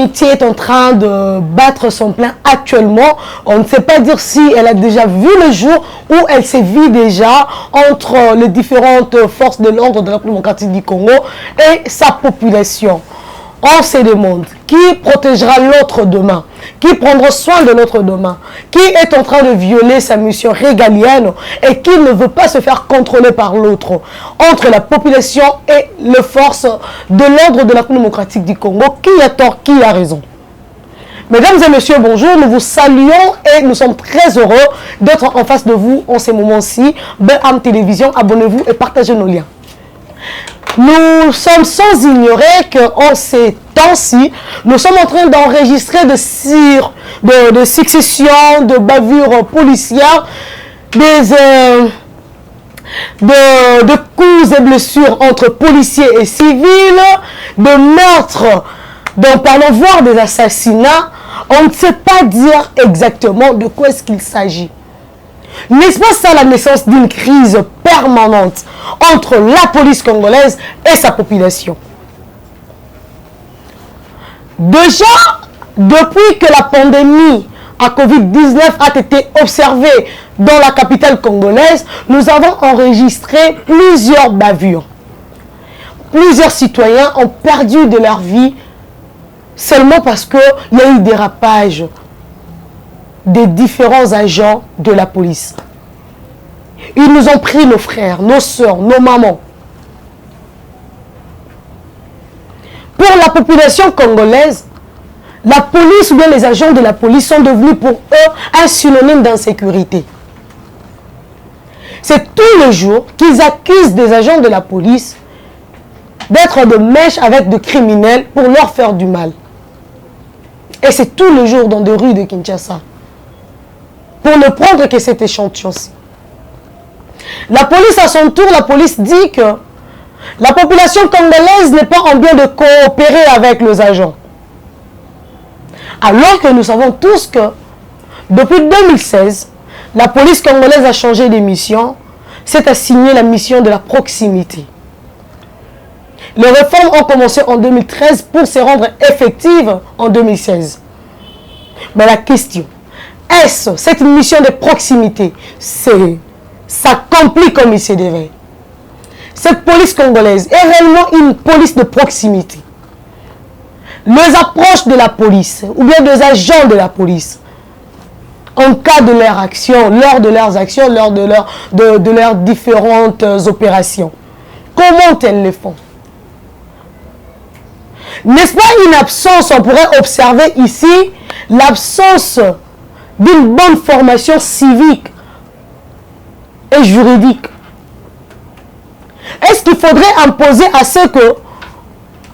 l'amitié est en train de battre son plein actuellement. On ne sait pas dire si elle a déjà vu le jour ou elle sévit déjà entre les différentes forces de l'ordre de la République démocratique du Congo et sa population. On se demande qui protégera l'autre demain, qui prendra soin de l'autre demain, qui est en train de violer sa mission régalienne et qui ne veut pas se faire contrôler par l'autre, entre la population et les forces de l'ordre de la République démocratique du Congo. Qui a tort, qui a raison? Mesdames et messieurs, bonjour, nous vous saluons et nous sommes très heureux d'être en face de vous en ces moments-ci. BAM Télévision, abonnez-vous et partagez nos liens. Nous sommes sans ignorer qu'en ces temps-ci, nous sommes en train d'enregistrer de successions, de bavures policières, de coups et blessures entre policiers et civils, de meurtres, voire des assassinats. On ne sait pas dire exactement de quoi est-ce qu'il s'agit. N'est-ce pas ça la naissance d'une crise permanente entre la police congolaise et sa population? Déjà, depuis que la pandémie à Covid-19 a été observée dans la capitale congolaise, nous avons enregistré plusieurs bavures. Plusieurs citoyens ont perdu de leur vie seulement parce qu'il y a eu dérapage des différents agents de la police. Ils nous ont pris nos frères, nos soeurs, nos mamans. Pour la population congolaise, la police ou bien les agents de la police sont devenus pour eux un synonyme d'insécurité. C'est tous les jours qu'ils accusent des agents de la police d'être de mèche avec des criminels pour leur faire du mal. Et c'est tous les jours dans des rues de Kinshasa. Pour ne prendre que cet échantillon-ci. La police, à son tour, la police dit que la population congolaise n'est pas en bien de coopérer avec les agents. Alors que nous savons tous que depuis 2016, la police congolaise a changé de mission, s'est assignée la mission de la proximité. Les réformes ont commencé en 2013 pour se rendre effectives en 2016. Mais la question, est-ce cette mission de proximité s'accomplit comme il se devait? Cette police congolaise est réellement une police de proximité. Les approches de la police ou bien des agents de la police en cas de leur action, lors de leurs actions, lors de leurs différentes opérations, comment elles les font? N'est-ce pas une absence? On pourrait observer ici l'absence d'une bonne formation civique et juridique. Est-ce qu'il faudrait imposer à ce que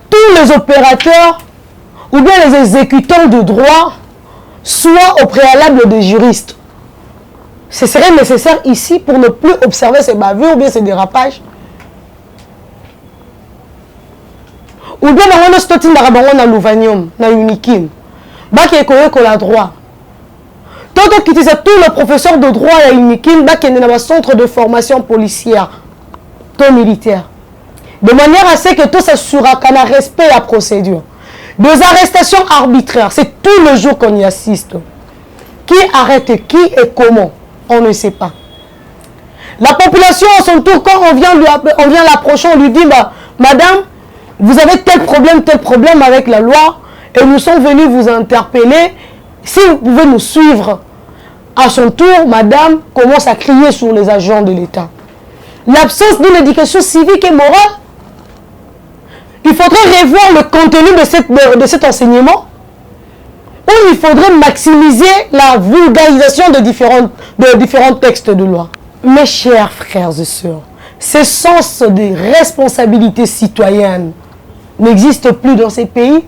tous les opérateurs ou bien les exécutants de droit soient au préalable des juristes? Ce serait nécessaire ici pour ne plus observer ces bavures ou bien ces dérapages. Ou bien dans le stotin d'Arabango na Louvanium, na Unikim, baki ekoyeko la droit. Toto qui disait tous les professeurs de droit à Unikim, baki dans un centre de formation policière, tout militaire. De manière à ce que tout s'assurera qu'on a respect à la procédure. Des arrestations arbitraires, c'est tout le jour qu'on y assiste. Qui arrête qui et comment, on ne sait pas. La population, à son tour, quand on vient l'approcher, on lui dit, bah, madame, vous avez tel problème avec la loi et nous sommes venus vous interpeller. Si vous pouvez nous suivre. À son tour, madame commence à crier sur les agents de l'État. L'absence d'une éducation civique et morale. Il faudrait revoir le contenu de cet enseignement. Ou il faudrait maximiser la vulgarisation de différents textes de loi. Mes chers frères et sœurs, ce sens de responsabilité citoyenne n'existe plus dans ces pays.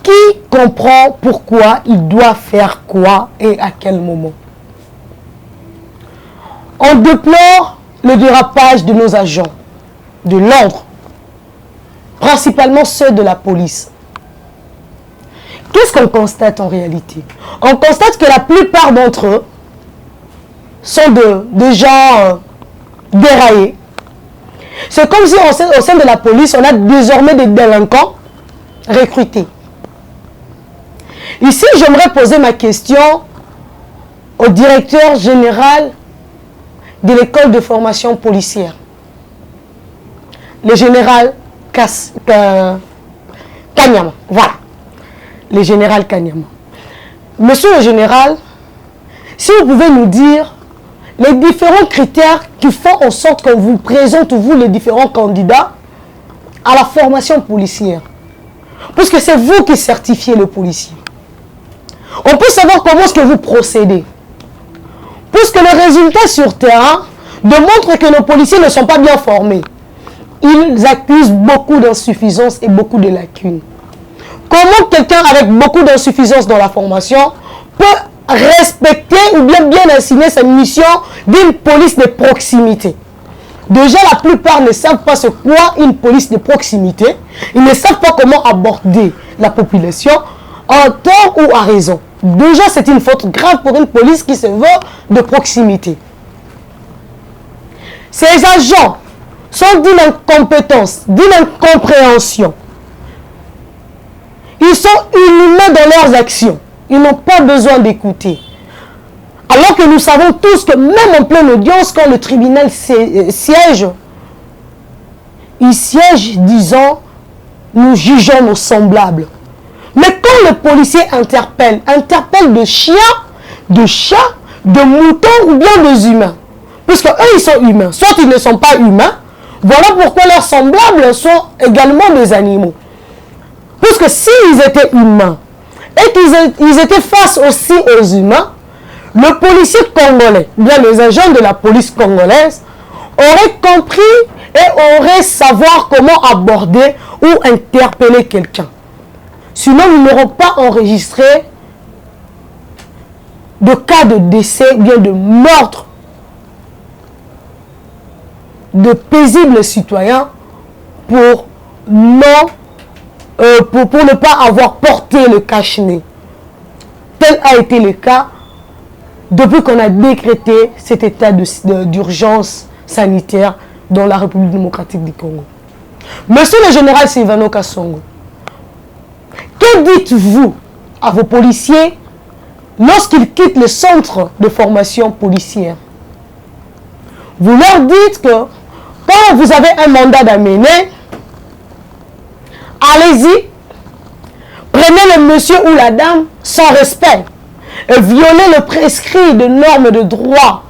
Qui comprend pourquoi il doit faire quoi et à quel moment? On déplore le dérapage de nos agents de l'ordre, principalement ceux de la police. Qu'est-ce qu'on constate en réalité? On constate que la plupart d'entre eux sont des gens déraillés. C'est comme si au sein de la police, on a désormais des délinquants recruter. Ici, j'aimerais poser ma question au directeur général de l'école de formation policière, le général Kanyama. Voilà, le général Kanyama. Monsieur le général, si vous pouvez nous dire les différents critères qui font en sorte qu'on vous présente, vous, les différents candidats, à la formation policière. Puisque c'est vous qui certifiez le policier. On peut savoir comment est-ce que vous procédez. Puisque les résultats sur terrain démontrent que nos policiers ne sont pas bien formés. Ils accusent beaucoup d'insuffisances et beaucoup de lacunes. Comment quelqu'un avec beaucoup d'insuffisances dans la formation peut respecter ou bien assigner sa mission d'une police de proximité? Déjà, la plupart ne savent pas ce qu'est une police de proximité. Ils ne savent pas comment aborder la population en tort ou à raison. Déjà, c'est une faute grave pour une police qui se veut de proximité. Ces agents sont d'une incompétence, d'une incompréhension. Ils sont inhumains dans leurs actions. Ils n'ont pas besoin d'écouter. Alors que nous savons tous que même en pleine audience, quand le tribunal siège, il siège disant, nous jugeons nos semblables. Mais quand le policier interpelle de chiens, de chats, de moutons ou bien des humains. Puisque eux, ils sont humains. Soit ils ne sont pas humains. Voilà pourquoi leurs semblables sont également des animaux. Puisque s'ils étaient humains et qu'ils étaient face aussi aux humains, le policier congolais, bien les agents de la police congolaise, auraient compris et auraient savoir comment aborder ou interpeller quelqu'un. Sinon, nous n'aurons pas enregistré de cas de décès, bien de meurtre de paisibles citoyens pour ne pas avoir porté le cache-nez. Tel a été le cas depuis qu'on a décrété cet état d'urgence sanitaire dans la République démocratique du Congo. Monsieur le général Sylvano Kasongo, que dites-vous à vos policiers lorsqu'ils quittent le centre de formation policière? Vous leur dites que quand vous avez un mandat d'amener, allez-y, prenez le monsieur ou la dame sans respect et violez le prescrit de normes de droit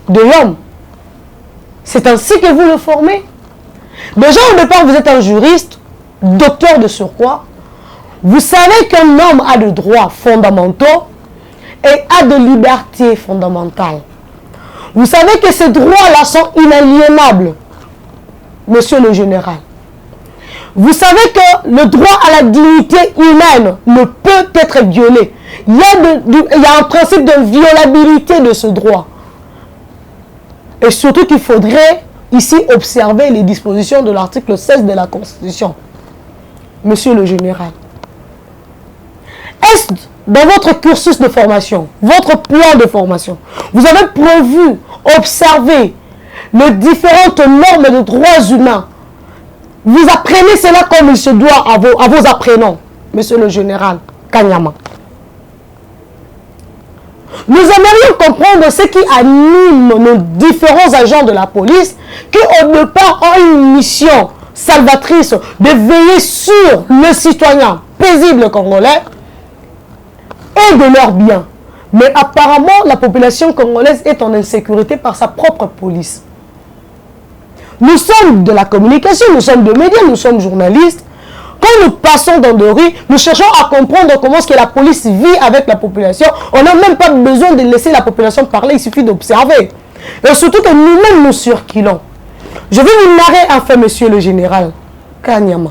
de l'homme. C'est ainsi que vous le formez. Déjà au départ, vous êtes un juriste, docteur de surcroît. Vous savez qu'un homme a de droits fondamentaux et a de libertés fondamentales. Vous savez que ces droits-là sont inaliénables, monsieur le général. Vous savez que le droit à la dignité humaine ne peut être violé. Il y a un principe de violabilité de ce droit. Et surtout qu'il faudrait ici observer les dispositions de l'article 16 de la Constitution. Monsieur le général, est-ce dans votre cursus de formation, votre plan de formation, vous avez prévu, observer les différentes normes de droits humains? Vous apprenez cela comme il se doit à vos apprenants, monsieur le général Kanyama. Nous aimerions comprendre ce qui anime nos différents agents de la police qui au départ ont une mission salvatrice de veiller sur le citoyen paisible congolais et de leurs biens. Mais apparemment, la population congolaise est en insécurité par sa propre police. Nous sommes de la communication, nous sommes de médias, nous sommes journalistes. Quand nous passons dans des rues, nous cherchons à comprendre comment est-ce que la police vit avec la population. On n'a même pas besoin de laisser la population parler, il suffit d'observer. Et surtout que nous-mêmes nous circulons. Je vais vous narrer un fait, monsieur le général Kanyama.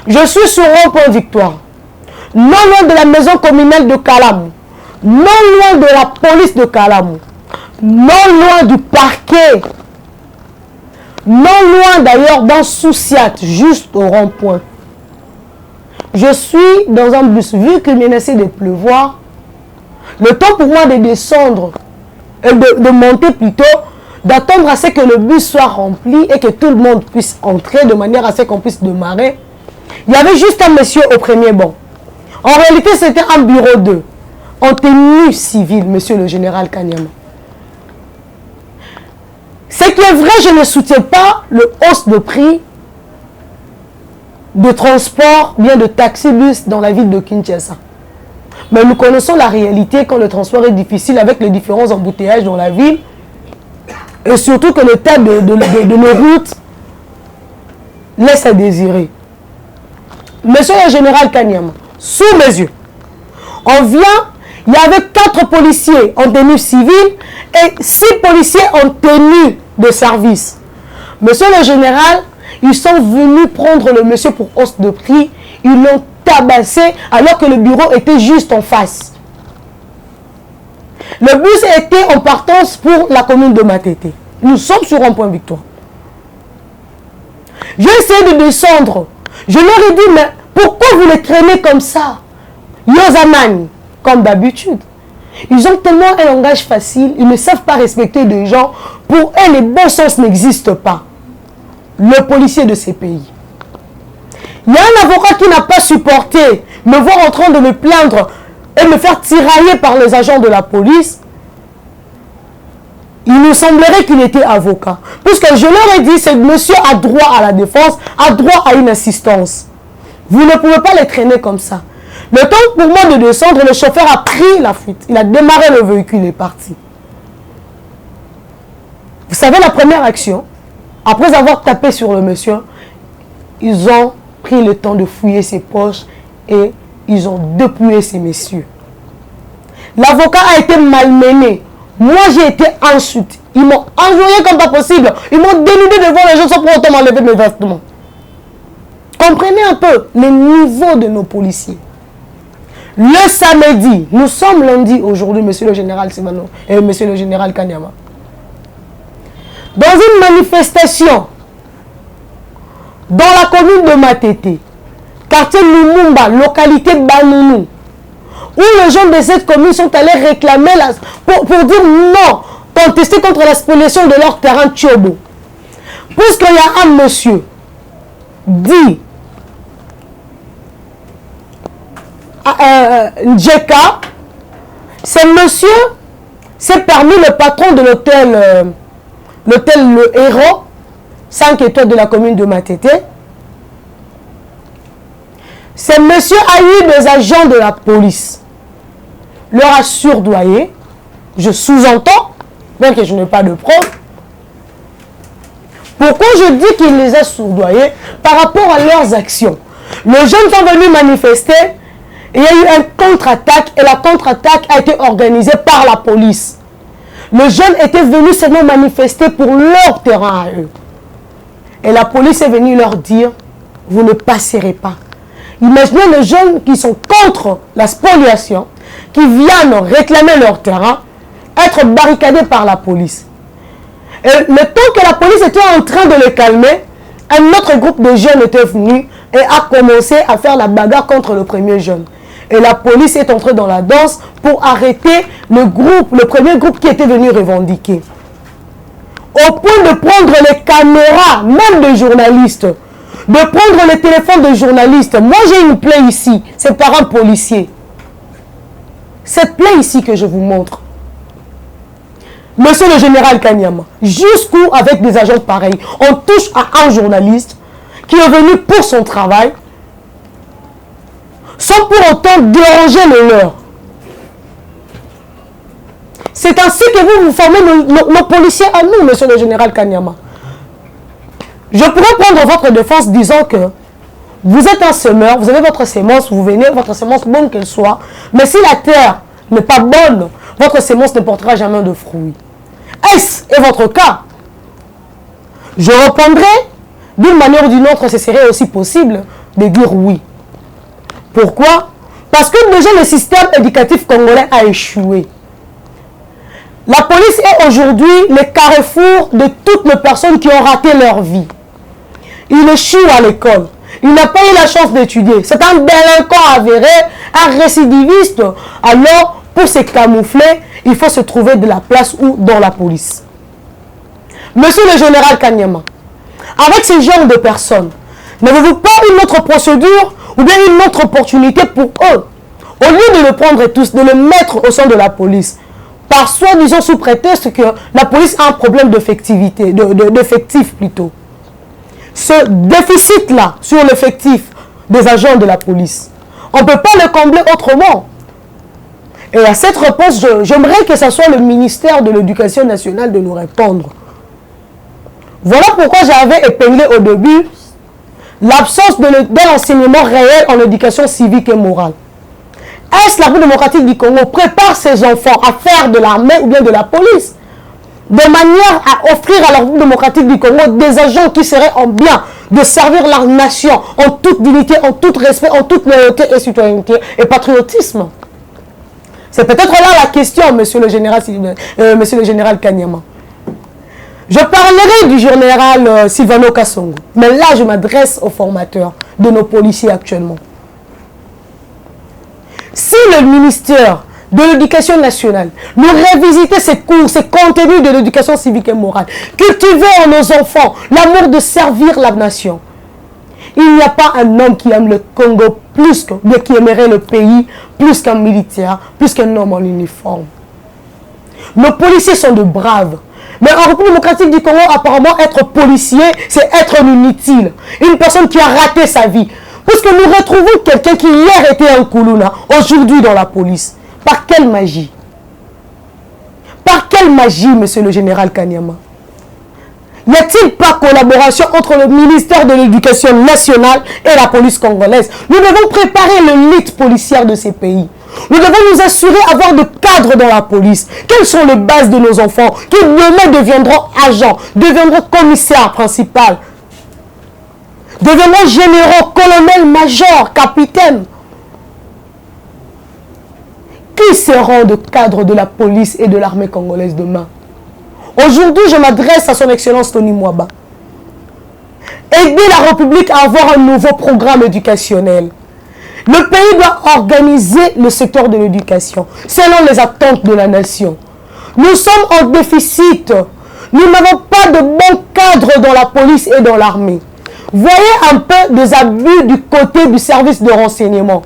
Je suis sur rond-point Victoire, non loin de la maison communale de Kalamou, non loin de la police de Kalamou, non loin du parquet, non loin d'ailleurs d'un Souciat, juste au rond-point. Je suis dans un bus, vu qu'il menaçait de pleuvoir. Le temps pour moi de descendre, de monter plutôt, d'attendre à ce que le bus soit rempli et que tout le monde puisse entrer de manière à ce qu'on puisse démarrer. Il y avait juste un monsieur au premier banc. En réalité, c'était un bureau 2, en tenue civile, monsieur le général Kanyama. Ce qui est vrai, je ne soutiens pas le hausse de prix de transport, bien de taxi-bus dans la ville de Kinshasa. Mais nous connaissons la réalité quand le transport est difficile avec les différents embouteillages dans la ville et surtout que l'état de nos routes laisse à désirer. Monsieur le général Kanyama, sous mes yeux, on vient, il y avait 4 policiers en tenue civile et 6 policiers en tenue de service. Monsieur le général, ils sont venus prendre le monsieur pour hausse de prix, ils l'ont tabassé alors que le bureau était juste en face. Le bus était en partance pour la commune de Matete. Nous sommes sur un point victoire. J'ai essayé de descendre. Je leur ai dit, mais pourquoi vous les traînez comme ça? Yozaman, comme d'habitude. Ils ont tellement un langage facile, ils ne savent pas respecter des gens. Pour eux, les bons sens n'existent pas. Le policier de ces pays. Il y a un avocat qui n'a pas supporté me voir en train de me plaindre et me faire tirailler par les agents de la police. Il nous semblerait qu'il était avocat. Puisque je leur ai dit, ce monsieur a droit à la défense, a droit à une assistance. Vous ne pouvez pas les traîner comme ça. Le temps pour moi de descendre, le chauffeur a pris la fuite. Il a démarré le véhicule et est parti. Vous savez la première action, après avoir tapé sur le monsieur, ils ont pris le temps de fouiller ses poches et ils ont dépouillé ces messieurs. L'avocat a été malmené. Moi, j'ai été insulté. Ils m'ont envoyé comme pas possible. Ils m'ont dénudé devant les gens sans pour autant m'enlever mes vêtements. Comprenez un peu le niveau de nos policiers. Le samedi, nous sommes lundi aujourd'hui, monsieur le général Simano et monsieur le général Kanyama. Dans une manifestation dans la commune de Matete, quartier Lumumba, localité Banounou, où les gens de cette commune sont allés réclamer pour dire non, contester contre la spoliation de leur terrain Tchobo. Puisqu'il y a un monsieur dit Djeka, ce monsieur s'est permis le patron de l'hôtel Le Héros, 5 étoiles de la commune de Matete. Ce monsieur a eu des agents de la police, leur a surdoyé, je sous-entends, bien que je n'ai pas de preuves. Pourquoi je dis qu'il les a surdoyés? Par rapport à leurs actions. Les jeunes sont venus manifester, et il y a eu une contre-attaque, et la contre-attaque a été organisée par la police. Les jeunes étaient venus seulement manifester pour leur terrain à eux. Et la police est venue leur dire, vous ne passerez pas. Imaginez les jeunes qui sont contre la spoliation, qui viennent réclamer leur terrain, être barricadés par la police. Et le temps que la police était en train de les calmer, un autre groupe de jeunes était venu et a commencé à faire la bagarre contre le premier jeune. Et la police est entrée dans la danse pour arrêter le premier groupe qui était venu revendiquer. Au point de prendre les caméras, même des journalistes, de prendre les téléphones des journalistes. Moi, j'ai une plaie ici, c'est par un policier. Cette plaie ici que je vous montre. Monsieur le général Kanyama, jusqu'où avec des agents pareils, on touche à un journaliste qui est venu pour son travail, sans pour autant déranger le leur. C'est ainsi que vous formez nos policiers à nous, monsieur le général Kanyama. Je pourrais prendre votre défense disant que vous êtes un semeur, vous avez votre sémence, vous venez, votre sémence bonne qu'elle soit, mais si la terre n'est pas bonne, votre sémence ne portera jamais de fruits. Est-ce votre cas? Je répondrai d'une manière ou d'une autre, ce serait aussi possible de dire oui. Pourquoi? Parce que déjà le système éducatif congolais a échoué. La police est aujourd'hui le carrefour de toutes les personnes qui ont raté leur vie. Il échoue à l'école. Il n'a pas eu la chance d'étudier. C'est un délinquant avéré, un récidiviste. Alors, pour se camoufler, il faut se trouver de la place ou dans la police. Monsieur le général Kanyama, avec ce genre de personnes, N'avez-vous pas une autre procédure ou bien une autre opportunité pour eux? Au lieu de le prendre tous, de le mettre au sein de la police, par soi-disant sous prétexte que la police a un problème d'effectivité, d'effectif plutôt. Ce déficit-là sur l'effectif des agents de la police, on ne peut pas le combler autrement. Et à cette réponse, j'aimerais que ce soit le ministère de l'Éducation nationale de nous répondre. Voilà pourquoi j'avais épinglé au début l'absence de l'enseignement réel en éducation civique et morale. Est-ce que la République démocratique du Congo prépare ses enfants à faire de l'armée ou bien de la police, de manière à offrir à la République démocratique du Congo des agents qui seraient en bien de servir leur nation en toute dignité, en tout respect, en toute loyauté et citoyenneté et patriotisme? C'est peut-être là la question, monsieur le général Kanyama. Je parlerai du général Sylvano Kassongo, mais là je m'adresse aux formateurs de nos policiers actuellement. Si le ministère de l'Éducation nationale nous révisitait ces cours, ces contenus de l'éducation civique et morale, cultiver en nos enfants l'amour de servir la nation, il n'y a pas un homme qui aime le Congo plus que, qui aimerait le pays plus qu'un militaire, plus qu'un homme en uniforme. Nos policiers sont de braves. Mais en République démocratique du Congo, apparemment, être policier, c'est être un inutile. Une personne qui a raté sa vie. Puisque nous retrouvons quelqu'un qui hier était un Koulouna, aujourd'hui dans la police. Par quelle magie? Par quelle magie, monsieur le général Kanyama? N'y a-t-il pas collaboration entre le ministère de l'Éducation nationale et la police congolaise? Nous devons préparer l'élite policière de ces pays. Nous devons nous assurer d'avoir de cadres dans la police. Quelles sont les bases de nos enfants qui demain deviendront agents, deviendront commissaires principaux, deviendront généraux, colonels, majors, capitaines? Qui seront de cadres de la police et de l'armée congolaise demain? Aujourd'hui, je m'adresse à son Excellence Tony Mwaba. Aider la République à avoir un nouveau programme éducationnel. Le pays doit organiser le secteur de l'éducation selon les attentes de la nation. Nous sommes en déficit. Nous n'avons pas de bons cadres dans la police et dans l'armée. Voyez un peu des abus du côté du service de renseignement.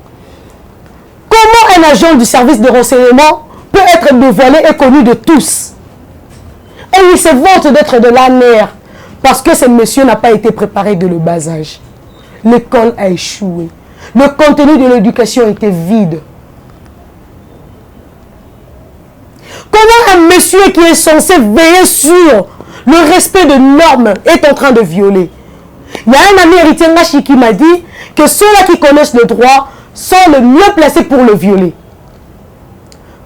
Comment un agent du service de renseignement peut être dévoilé et connu de tous? Et il se vante d'être de la nerf parce que ce monsieur n'a pas été préparé de le bas âge. L'école a échoué. Le contenu de l'éducation était vide. Comment un monsieur qui est censé veiller sur le respect de normes est en train de violer? Il y a un ami héritier Machi qui m'a dit que ceux-là qui connaissent le droit sont le mieux placés pour le violer.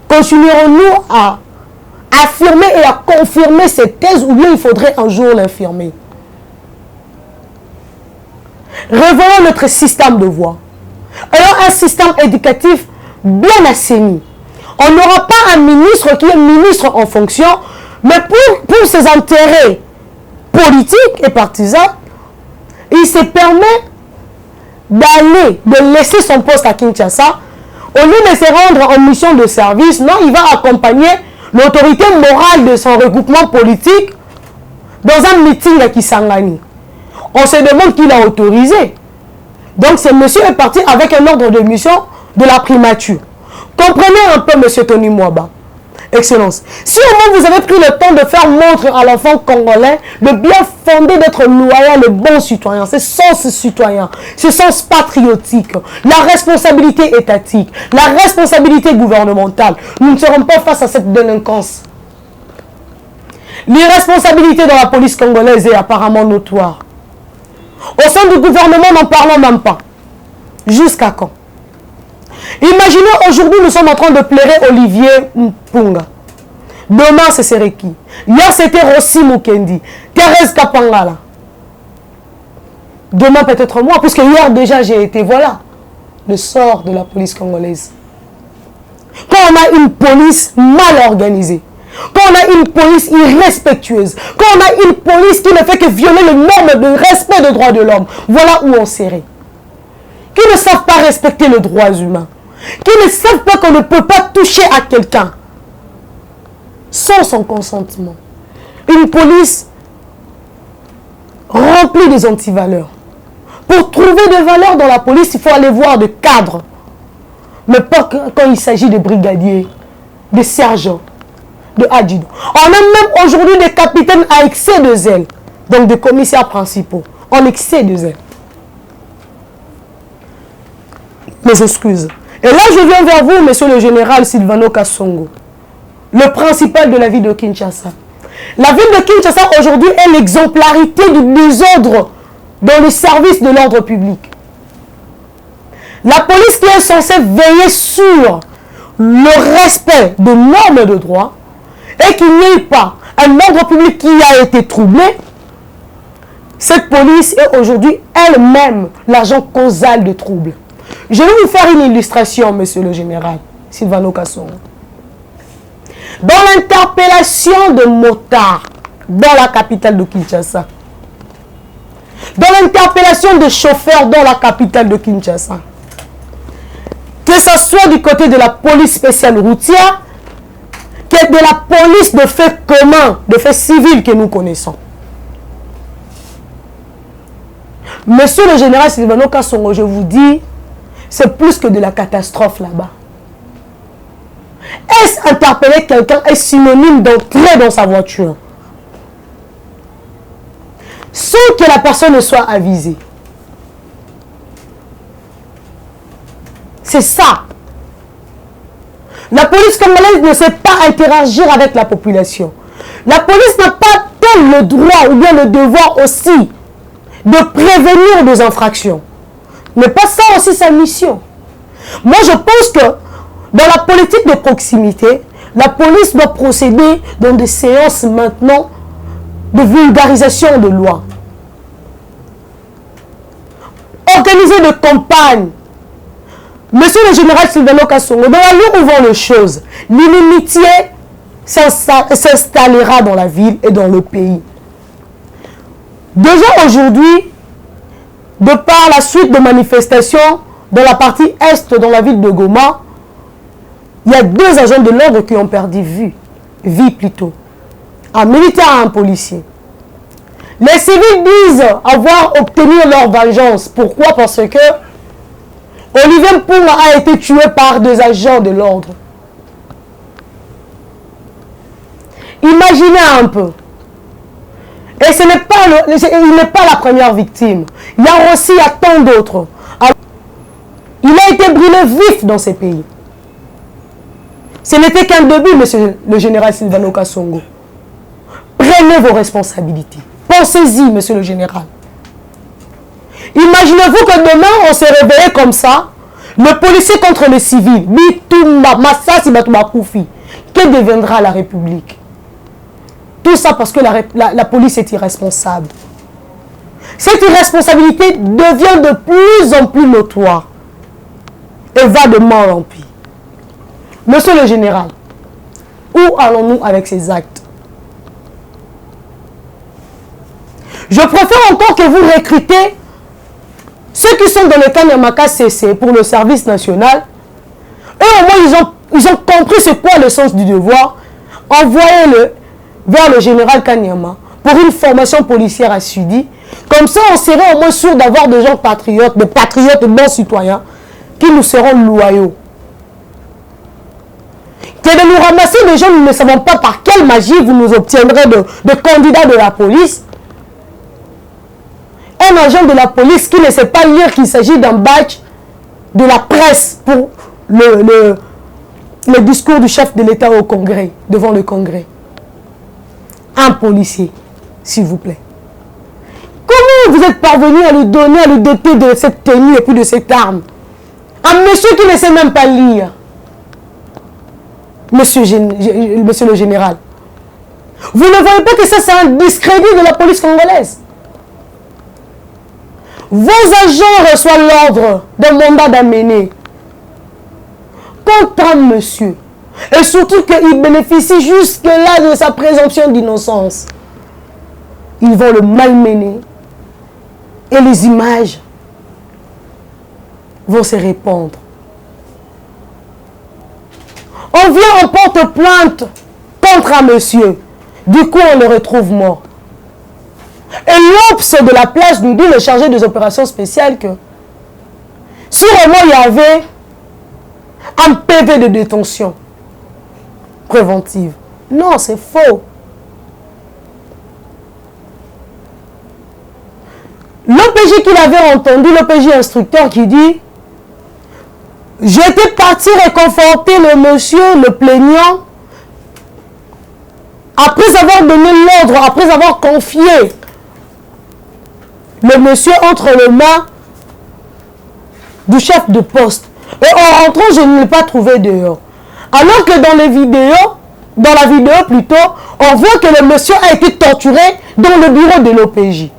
Continuerons-nous à affirmer et à confirmer cette thèse ou bien il faudrait un jour l'infirmer? Revoyons notre système de voix. Alors un système éducatif bien assaini. On n'aura pas un ministre qui est ministre en fonction, mais pour ses intérêts politiques et partisans, il se permet d'aller, de laisser son poste à Kinshasa, au lieu de se rendre en mission de service. Non, il va accompagner l'autorité morale de son regroupement politique dans un meeting à Kisangani. On se demande qui l'a autorisé. Donc ce monsieur est parti avec un ordre de mission de la primature. Comprenez un peu, monsieur Tony Mwaba. Excellence. Si au moins vous avez pris le temps de faire montre à l'enfant congolais de bien fonder, d'être loyal et bon citoyen, ce sens citoyen, ce sens patriotique, la responsabilité étatique, la responsabilité gouvernementale, nous ne serons pas face à cette délinquance. L'irresponsabilité dans la police congolaise est apparemment notoire. Au sein du gouvernement, n'en parlons même pas. Jusqu'à quand? Imaginez aujourd'hui, nous sommes en train de plairer Olivier Mpunga. Demain, ce serait qui? Hier, c'était Rossi Mukendi. Thérèse Kapangala. Demain, peut-être moi, puisque hier déjà, j'ai été, voilà, le sort de la police congolaise. Quand on a une police mal organisée, quand on a une police irrespectueuse, quand on a une police qui ne fait que violer les normes de respect des droits de l'homme, voilà où on serait. Qui ne savent pas respecter les droits humains, qui ne savent pas qu'on ne peut pas toucher à quelqu'un sans son consentement. Une police remplie des antivaleurs. Pour trouver des valeurs dans la police, il faut aller voir des cadres. Mais pas quand il s'agit de brigadiers, de sergents, de adjudants. On a même aujourd'hui des capitaines à excès de zèle. Donc des commissaires principaux. En excès de zèle. Mes excuses. Et là, je viens vers vous, monsieur le général Silvano Kasongo, le principal de la ville de Kinshasa. La ville de Kinshasa, aujourd'hui, est l'exemplarité du désordre dans le service de l'ordre public. La police qui est censée veiller sur le respect des normes de droit et qu'il n'y ait pas un ordre public qui a été troublé, cette police est aujourd'hui elle-même l'agent causal de troubles. Je vais vous faire une illustration, monsieur le général Silvano Kasongo. Dans l'interpellation de motards dans la capitale de Kinshasa, dans l'interpellation de chauffeurs dans la capitale de Kinshasa, que ce soit du côté de la police spéciale routière, que de la police de faits communs, de faits civils que nous connaissons. Monsieur le général Silvano Kasongo, je vous dis, c'est plus que de la catastrophe là-bas. Est-ce interpeller quelqu'un est synonyme d'entrer dans sa voiture sans que la personne ne soit avisée? C'est ça. La police congolaise ne sait pas interagir avec la population. La police n'a pas tel le droit ou bien le devoir aussi de prévenir des infractions. Mais pas ça aussi sa mission. Moi, je pense que dans la politique de proximité, la police doit procéder dans des séances maintenant de vulgarisation de loi. Organiser des campagnes. Monsieur le général Silvano Kasongo, dans la lieu où vont les choses, l'inimitié s'installera dans la ville et dans le pays. Déjà aujourd'hui, de par la suite de manifestations dans la partie est, dans la ville de Goma, il y a 2 agents de l'ordre qui ont perdu vie plutôt. Un militaire et un policier. Les civils disent avoir obtenu leur vengeance. Pourquoi? Parce que Olivier Mpunga a été tué par 2 agents de l'ordre. Imaginez un peu. Et ce n'est pas il n'est pas la première victime. Il y a aussi tant d'autres. Il a été brûlé vif dans ces pays. Ce n'était qu'un début, monsieur le général Silvano Kasongo. Prenez vos responsabilités. Pensez-y, monsieur le général. Imaginez-vous que demain, on s'est réveillé comme ça, le policier contre le civil. Que deviendra la République? Tout ça parce que la police est irresponsable. Cette irresponsabilité devient de plus en plus notoire et va de mal en pis. Monsieur le général, où allons-nous avec ces actes? Je préfère encore que vous recrutez ceux qui sont dans le Kanyamaka CC pour le service national. Eux, au moins, ils ont compris c'est quoi le sens du devoir. Envoyez-le vers le général Kanyama pour une formation policière à Sudi. Comme ça, on serait au moins sûr d'avoir des gens patriotes, des patriotes bons citoyens qui nous seront loyaux. Que de nous ramasser des gens, nous ne savons pas par quelle magie vous nous obtiendrez de candidats de la police. Un agent de la police qui ne sait pas lire qu'il s'agit d'un badge de la presse pour le discours du chef de l'État au Congrès, devant le Congrès. Un policier, s'il vous plaît. Comment vous êtes parvenu à lui donner, à lui doter de cette tenue et puis de cette arme? Un monsieur qui ne sait même pas lire. Monsieur le général. Vous ne voyez pas que ça, c'est un discrédit de la police congolaise? Vos agents reçoivent l'ordre d'un mandat d'amener contre un monsieur. Et surtout qu'il bénéficie jusque-là de sa présomption d'innocence. Ils vont le malmener. Et les images vont se répandre. On vient, on porte plainte contre un monsieur. Du coup, on le retrouve mort. Et l'Obs de la place nous dit, le chargé des opérations spéciales, que si vraiment il y avait un PV de détention préventive. Non, c'est faux. L'OPJ qu'il avait entendu, l'OPJ instructeur qui dit, j'étais parti réconforter le monsieur, le plaignant, après avoir donné l'ordre, après avoir confié le monsieur entre les mains du chef de poste. Et en rentrant, je ne l'ai pas trouvé dehors. Alors que dans les vidéos, dans la vidéo plutôt, on voit que le monsieur a été torturé dans le bureau de l'OPJ.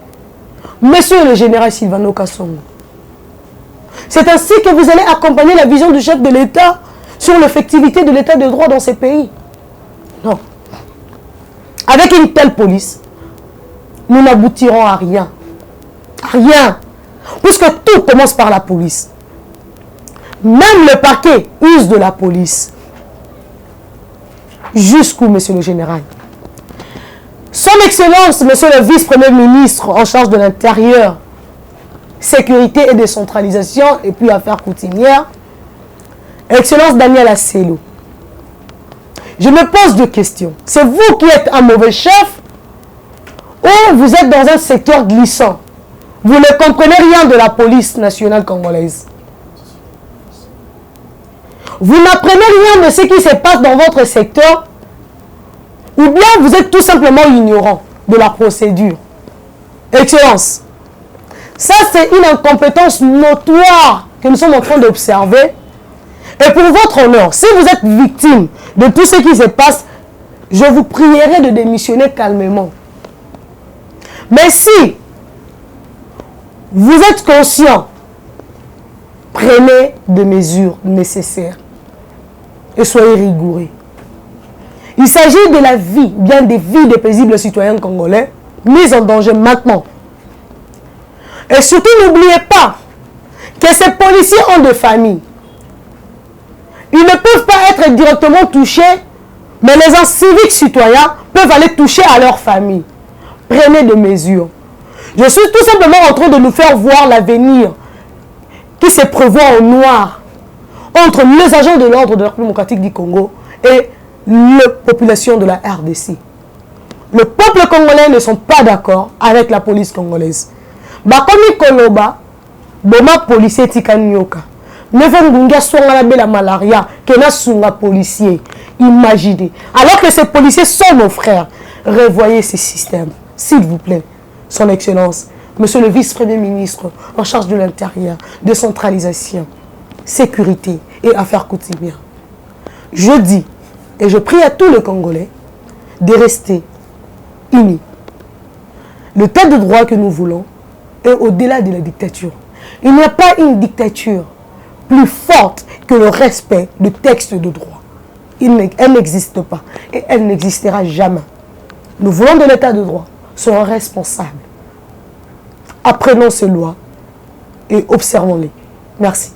Monsieur le général Sylvano Kassongo, c'est ainsi que vous allez accompagner la vision du chef de l'État sur l'effectivité de l'état de droit dans ces pays? Non. Avec une telle police, nous n'aboutirons à rien. À rien. Puisque tout commence par la police. Même le parquet use de la police. Jusqu'où, monsieur le général? Son Excellence, monsieur le vice-premier ministre en charge de l'Intérieur, sécurité et décentralisation, et puis affaires coutumières, Excellence Daniel Asselo. Je me pose deux questions. C'est vous qui êtes un mauvais chef ou vous êtes dans un secteur glissant? Vous ne comprenez rien de la police nationale congolaise. Vous n'apprenez rien de ce qui se passe dans votre secteur, ou bien vous êtes tout simplement ignorant de la procédure. Excellence, ça c'est une incompétence notoire que nous sommes en train d'observer. Et pour votre honneur, si vous êtes victime de tout ce qui se passe, je vous prierai de démissionner calmement. Mais si vous êtes conscient, prenez des mesures nécessaires et soyez rigoureux. Il s'agit de la vie, bien des vies des paisibles citoyens congolais, mises en danger maintenant. Et surtout, n'oubliez pas que ces policiers ont des familles. Ils ne peuvent pas être directement touchés, mais les inciviques citoyens peuvent aller toucher à leur famille. Prenez des mesures. Je suis tout simplement en train de nous faire voir l'avenir qui se prévoit au noir entre les agents de l'ordre de la République démocratique du Congo et la population de la RDC. Le peuple congolais ne sont pas d'accord avec la police congolaise. Bakomi Koloba, Boma policier Tikanyoka. Nevengunga songa la malaria, Kena sunga policier. Imaginez. Alors que ces policiers sont nos frères. Revoyez ces systèmes, s'il vous plaît. Son Excellence, Monsieur le vice-premier ministre en charge de l'Intérieur, décentralisation, sécurité et affaires coutumières. Je dis et je prie à tous les Congolais de rester unis. L'état de droit que nous voulons est au-delà de la dictature. Il n'y a pas une dictature plus forte que le respect du texte de droit. Elle n'existe pas et elle n'existera jamais. Nous voulons de l'état de droit. Soyons responsables. Apprenons ces lois et observons-les. Merci.